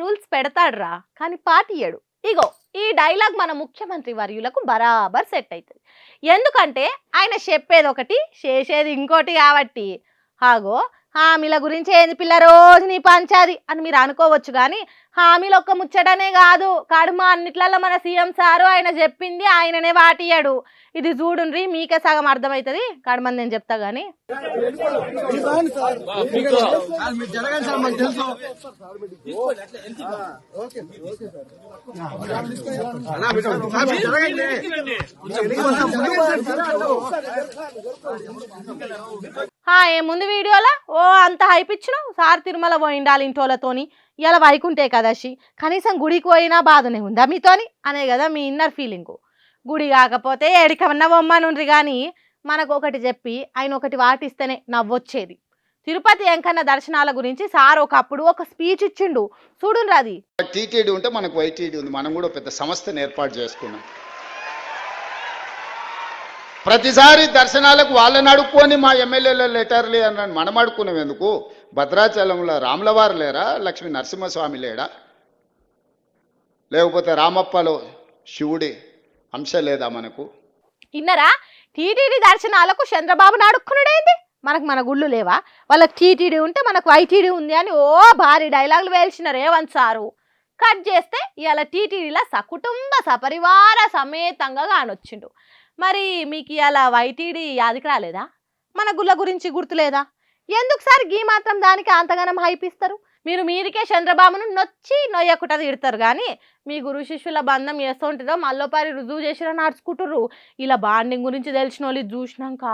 Rules పెడతాడురా కానీ పాటియ్యడు. ఇగో ఈ dialogue మన ముఖ్యమంత్రి వర్యులకు బరాబర్ సెట్ అవుతుంది. ఎందుకంటే ఆయన చెప్పేది ఒకటి చేసేది ఇంకోటి కాబట్టి. హాగో హామీల గురించి ఏంది పిల్ల రోజు నీ పంచాది అని మీరు అనుకోవచ్చు, కానీ హామీలు ఒక్క ముచ్చటనే కాదు, కడుమ అన్నిట్లలో మన సీఎం సారు ఆయన చెప్పింది ఆయననే వాటియాడు. ఇది చూడుండ్రి మీకే సగం అర్థమవుతుంది, కడుమని నేను చెప్తా గానీ. ముందు వీడియోలో ఓ అంత హైప్ ఇచ్చినావు, సార్ తిరుమల పోయిండాలి ఇంటోళ్ళతోని, ఇలా వైకుంఠే కదషి కనీసం గుడికి పోయినా బాధనే ఉందా మీతోని అనే కదా మీ ఇన్నర్ ఫీలింగ్. గుడి కాకపోతే ఎడికమన్నా బొమ్మనుండ్రి కానీ మనకు ఒకటి చెప్పి ఆయన ఒకటి వాటిస్తేనే నవ్వొచ్చేది. తిరుపతి వెంకన్న దర్శనాల గురించి సార్ ఒకప్పుడు ఒక స్పీచ్ ఇచ్చిండు, చూడుండ్రు. అది టీటీడీ ఉంటే మనకు వైటీడీ ఉంది, మనం కూడా పెద్ద సంస్థను ఏర్పాటు చేసుకున్నాం. ప్రతిసారి దర్శనాలకు వాళ్ళని అడుక్కొని మా ఎమ్మెల్యేల లెటర్లు అన్నాను, మనం అడుక్కున్నాం ఎందుకు? భద్రాచలంలో రాములవారు లేరా, లక్ష్మీ నరసింహస్వామి లేడా, లేకపోతే రామప్పలో శివుడి అంశ లేదా మనకు? ఇన్నరా టీటీడీ దర్శనాలకు చంద్రబాబుని అడుక్కున్నాడేంది? మన గుళ్ళు లేవా? వాళ్ళకి టీటీడీ ఉంటే మనకు వైటీడీ ఉంది అని ఓ భారీ డైలాగులు వేల్చిన రేవంత్ సారు కట్ చేస్తే ఇవాళ టీటీడీలో సకుటుంబ సపరివార సమేతంగా కానొచ్చిండు. మరి మీకు ఇవాళ వైటీడీ యాదికి రాలేదా? మన గుళ్ళ గురించి గుర్తులేదా? ఎందుకు సార్ గీ మాత్రం దానికి అంతగానం హైప్ ఇస్తారు? మీరికే చంద్రబాబును నొచ్చి నొయ్యకుట తిడతారు కానీ మీ గురు శిష్యుల బంధం చేస్తూ ఉంటుందో మళ్ళోపారి రుజువు చేసిరా నడుచుకుంటుర్రు. ఇలా బాండింగ్ గురించి తెలిసిన వాళ్ళు చూసినాక